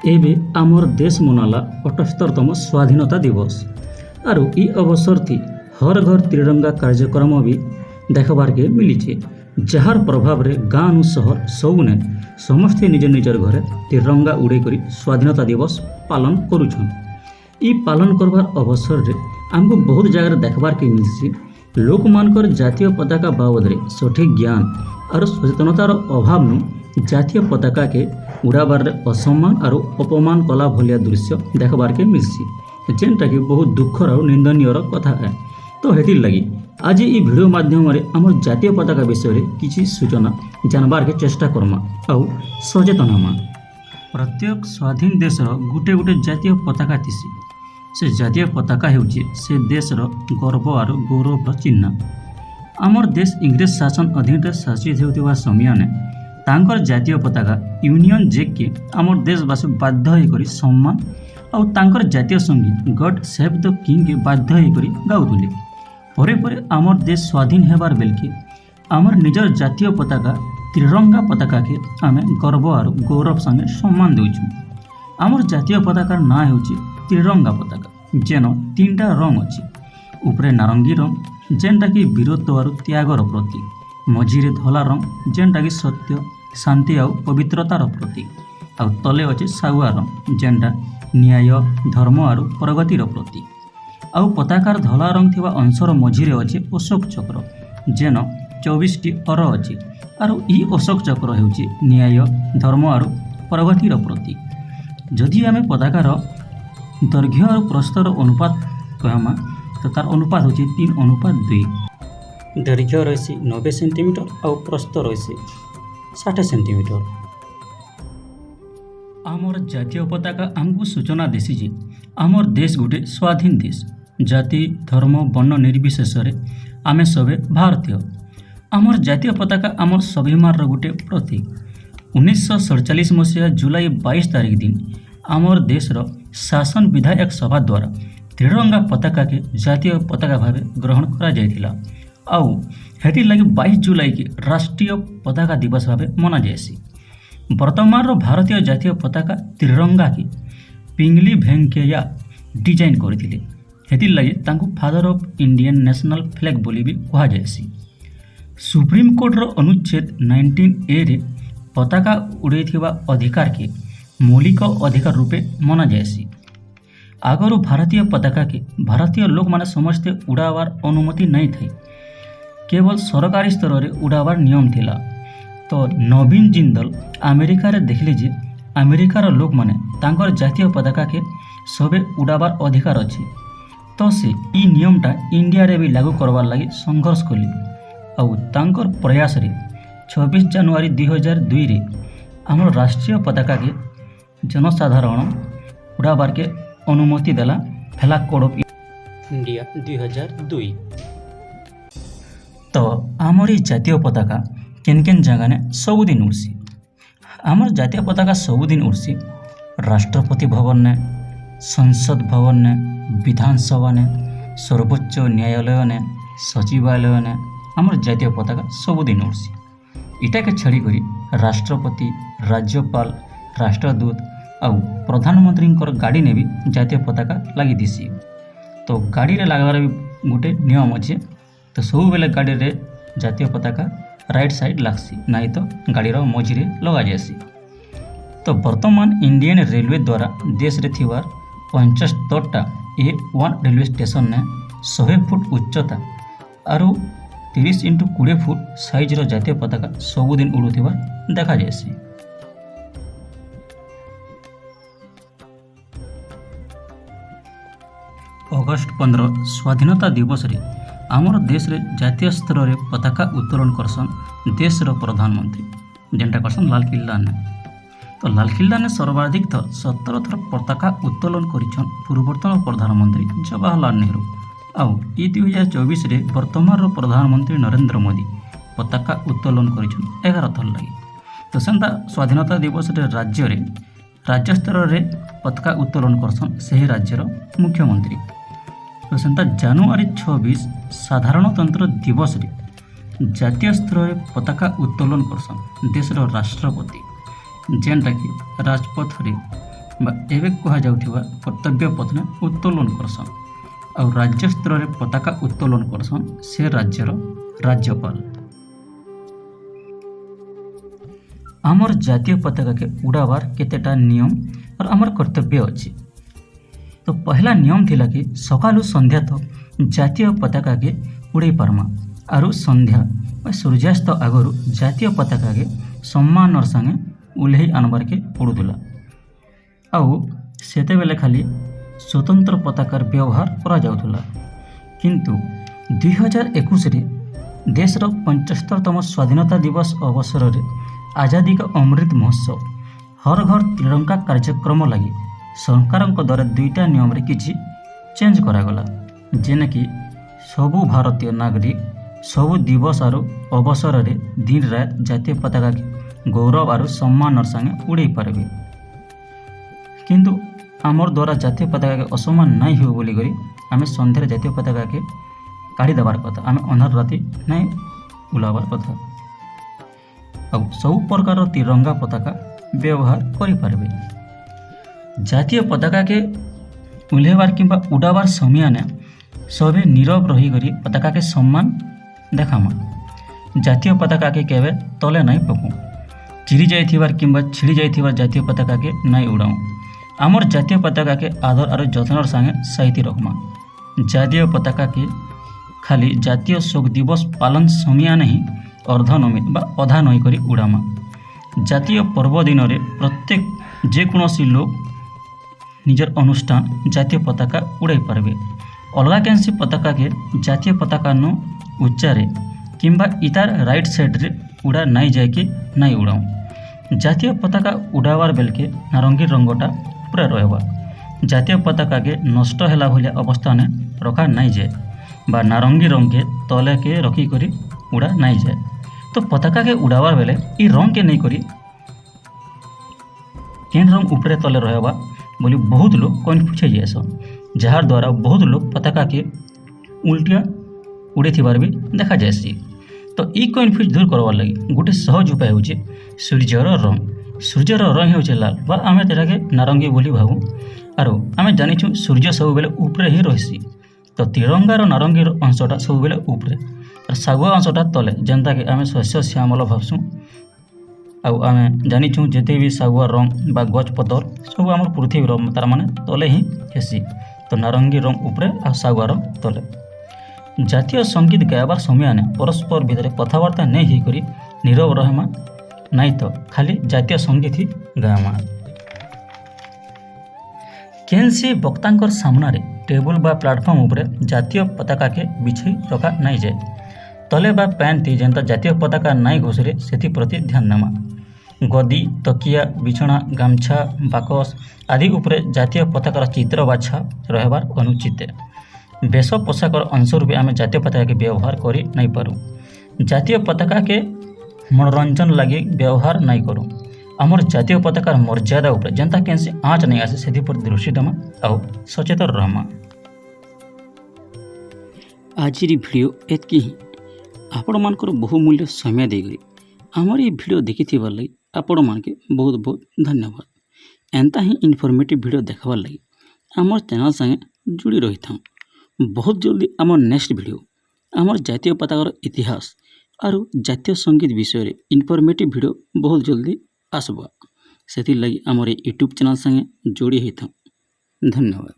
एबे आमर देश मनाला 78तम स्वाधीनता दिवस आरु ई अवसर थी हर घर तिरंगा कार्यक्रम भी देखबार के मिली जार प्रभाव रे गाँ नु शहर सबने समस्ते निज निजर घरे तिरंगा उड़े करी स्वाधीनता दिवस पालन करुछन। ई पालन करबार अवसर रे हमको बहुत जगह देखबार के मिलसी लोक मानकर जातीय पताका बाबद रे सठिक ज्ञान और सचेतनतार अभाव नु जातीय पताका के उड़ाबार रे असम्मान और अपमान कला भलिया दृश्य देखबार के मिलसी जेनटा कि बहुत दुखर और निंदनीय कथा है। तो हेतिर लगी आज ई वीडियो माध्यम रे हमर जातीय पताका विषय रे किछि सूचना जानबार के चेष्टा करमा और सचेतन हमा। प्रत्येक स्वाधीन देशर गुटे गुटे जातीय पताका थिसी से जातीय पताका हेउछि से देशर गर्व और गौरव चिन्ह। आमर देश इंग्रेज शासन अधीन शासित हेउथिबा समयने तांकर जातीय पताका यूनियन जैक के आमर देशवासी बाध्य होकर सम्मान और तांकर जातीय संगीत गॉड सेव द किंग के बाध्य होकर गाउथुले। परे परे आमर देश स्वाधीन हेबार बेलके आमर निजर जातीय पताका तिरंगा पताका के आमे गर्व और गौरव संगे सम्मान देउछु। आमर जातीय पताकार ना हेउछि तिरंगा पताका जेन तीनटा रंग अछि उपरे नारंगी रंग जेनटा कि वीरत्व और त्यागर प्रतीक, मझिरे धला रंग जेनटा कि सत्य शांति और पवित्रतार प्रतीक और तले अच्छे सागुआ रंग जेनटा न्याय धर्म और प्रगतिर प्रतीक और पताकार धला रंग थिबा अंशर मझिरे अच्छे अशोक चक्र जेन 24टी अर अच्छे और ई अशोक चक्र हेउछि न्याय धर्म और प्रगतिर प्रतीक। जदि आमे पताकार दैर्घ्य और प्रस्थर अनुपात कहमा तो तार अनुपात होछि 3:2। दैर्घ्य रही 90 सेंटीमीटर और प्रस्थ रही 60 सेंटीमीटर। आमर जातीय पताका आमको सूचना देसी जे आमर देश गोटे स्वाधीन देश जाति धर्म वर्ण निर्विशेष आमे सबे भारतीय। आमर जातीय पताका आमर स्वाभिमान गोटे प्रतीक। 1947 मसीहा जुलाई 22 तारिख दिन आमर देशर शासन विधायक सभा द्वारा तिरंगा पताका के जातीय पताका भाव ग्रहण करा जायतिला आउ हेतिर लगी 22 जुलाई के राष्ट्रीय पताका दिवस भाव मना जाएसी। वर्तमान भारतीय जातीय पताका तिरंगा की पिंगली भेंकैया डिजाइन करथिले हेतिर लगी तांको father of Indian national flag बोली भी कहा जाएसी। सुप्रीम कोर्ट रो अनुच्छेद 19A रे पताका उड़ेथिबा अधिकार के मौलिक अधिकार रूपे मना जाएसी। आगरू भारतीय पताका के भारतीय लोक माने समस्ते उड़ावार अनुमति नहीं थी, केवल सरकारी स्तर रे उड़ावार नियम थिला। तो नवीन जिंदल अमेरिका रे देखले जे अमेरिकार लोक माने तांकर जातीय पताका के सबे उड़ावार अधिकार अछि तो से ई नियमटा इंडिया रे भी लागू करवार लागि संघर्ष कली और तांकर प्रयास रे 26 जनवरी 2002 रे हमर राष्ट्रीय पताका के जनसाधारण उड़ावार के अनुमति देला फ्लैग कोड ऑफ इंडिया 2002। तो आमर जातीय पताका केन केन जगह ने सबुदिन उड़सी। आमर जातीय पताका सबुदिन उड़सी राष्ट्रपति भवन ने, संसद भवन ने, विधानसभा ने, सर्वोच्च न्यायालय ने, सचिवालय ने आमर जातीय पताका सबुदिन उड़सी। इटा के छड़ी करी राष्ट्रपति, राज्यपाल, राष्ट्रदूत और प्रधानमंत्री गाड़ी ने भी जातीय पताका लगी दिसी। तो गाड़ी रे लगार भी गोटे नियम अच्छे तो सब बेले गाड़ी रे जातीय पताका राइट साइड लागसी नहीं तो गाड़ीर मझिरे लगा जासी। तो वर्तमान इंडियन रेलवे द्वारा देश रे थिबार 75टा A1 रेलवे स्टेशन ने 100 फुट उच्चता और 30x20 फुट साइज रो जातीय पताका सबुदिन उड़ुथिबार देखा जासी। अगस्ट 15 स्वाधीनता दिवस रे आमर देश रे जातीय स्तर रे पताका उत्तोलन करसन देश रो प्रधानमंत्री जेनटा करसन लाल किला ने। तो लाल किला ने सर्वाधिक थर 17 थर पताका उत्तोलन करिछन पूर्वतन प्रधानमंत्री जवाहरलाल नेहरू आउ ई 2024 रे वर्तमान रो प्रधानमंत्री नरेंद्र मोदी पताका उत्तोलन करिछन 11 थर लागि। तो सेंता स्वाधीनता दिवस रे राज्य स्तर रे पताका उत्तोलन करसन सही राज्यर मुख्यमंत्री। तो सेंता जनवरी 26 साधारणतंत्र दिवस रे जातीय स्तर रे पताका उत्तोलन करसन देशर राष्ट्रपति जेनटा कि राजपथ रे बा एबे कुहाଯାउथिबा कर्तव्य पथने उत्तोलन करसन और राज्य स्तर रे पताका उत्तोलन करसन से राज्यर राज्यपाल। आमर जातीय पताका के उड़ाबार केतेटा नियम और आमर कर्तव्य अच्छी। तो पहला नियम थिला कि सकालू संध्या तो जातीय पताका के उड़े पारमा आरु संध्या सूर्यास्त आगरू जातीय पताका के सम्मान संगे उल्हे आनबार के पड़ूला। आउ सेते बेले खाली स्वतंत्र पताकार व्यवहार करा जाउथुला। किंतु 2021 रे देशर 75तम स्वाधीनता दिवस अवसर रे आजादी का अमृत महोत्सव हर घर तिरंगा कार्यक्रम लगी सरकार द्वारा दुईटा नियम रे किछि चेंज करागला जेने कि सबु भारतीय नागरिक सबु दिवस आरु अवसर रे दिन रात जातीय पताका के गौरव आरु सम्मान संगे उड़े पारबे। किंतु आमर द्वारा जातीय पताका के असम्मान नहीं हो बोली करी आमे संध्यारे जातीय पताका के काढ़ी देवार कथा आमे अंधार राति नहीं उड़ाबार कथा और सब प्रकार तिरंगा पताका व्यवहार करि पारबे। जातीय पताका के उल्हेबार किंबा उड़ाबार समय सबे नीरव रही करी पताका के सम्मान देखामा। जातीय पताका के केवे तले नहीं पकू चिरी जाइथिबार किंबा छिड़ी जाइथिबार जातीय पताका के नहीं उड़ाऊ। आमर जातीय पताका के आदर और जतनर संगे साइती रखमा। जातीय पताका के खाली जातीय शोक दिवस पालन समय नहीं अर्धनमित बा अधा नई करी उड़ामा। जातीय पर्व दिन रे प्रत्येक जेकोसी लोग निजर अनुष्ठान जातीय पताका उड़ाई पारबे। अलगा कैंसी पताका के जातीय पताका नो उच्चारे किंबा इतार राइट साइड रे उड़ा नहीं जाए कि नहीं उड़ाऊ। जातीय पताका उड़ाबार बेल के नारंगी रंगटा पूरा रहबा। जातीय पताका के नष्ट होला भलिया अवस्था ने रखा नहीं जाए बा नारंगी रंग के तले के रखी करी उड़ा नहीं जाए। तो पताका के उड़ाबार बेले ई रंग के नहीं करी केन रंग ऊपरे तले रहबा बोली बहुत लोग कन्फ्यूज हो जाए जार द्वारा बहुत लोग पताका के उल्टिया उड़े थिबार भी देखा जाए। तो ई कन्फ्यूज दूर करवार लगी गोटे सहज उपाय होचे सूर्यर रंग। सूर्यर रंग होचे लाल बा आमे तेरा के नारंगी बोली भाबू आरो आमे जानिछु सूर्य सब बेले ऊपरे ही रहिसी। तो तिरंगार नारंगीर अंशटा सब बेले ऊपरे और सागुआ अंशटा तले जेनता कि आमे शस्य श्यामल भाबसु। आउ आमे जानिछु जेते भी सागुआ रंग बा गछ पतर सब आमर पृथ्वी रंग तार माने तले ही हेसी। तो नारंगी रंग ऊपरे आ सागुआ रंग तले। जातीय संगीत गायबार समय ने परस्पर भितर कथबार्ता नहीं ही करी नीरव रहमा नहीं तो खाली जातीय संगीत ही गायमा। केनसी वक्तांकर सामना रे टेबल बा प्लेटफॉर्म उपरे जातीय पताका के बिछई रखा नहीं जाए। तले बा पैन थी जेनता जातीय पताका नहीं घोषरे सेथि प्रति ध्यान देमा। गदी तकिया बिछना गामछा बाकस आदि उपरे जातीय पताकार चित्र बा छाप रहबार अनुचित है। बेश पोशाकर अंश रूपे आम जातीय पताका के व्यवहार करी नहीं पारू। जातीय पताका के मनोरंजन लगी व्यवहार नहीं करूँ। आमर जातीय पताकार मर्यादा उपर जेनता कैसे आँच नहीं आसे से दृष्टि देमा और सचेतन रहमा। आज भिडियो एतकी ही आपण मानकर बहुमूल्य समय देगरी आमर ये भिडियो देखि लगी आपण मानके बहुत बहुत धन्यवाद। एंता ही इनफॉर्मेटिव भिडियो देखबार लगी आमर चैनल संगे जुड़ी रही था। बहुत जल्दी आमर नेक्स्ट भिडियो आमर जातीय पताकार इतिहास और जातीय संगीत विषय रे इनफॉर्मेटिव भिडियो बहुत जल्दी आसबा। से लगी आमर यूट्यूब चैनल संगे जोड़ी होता। धन्यवाद।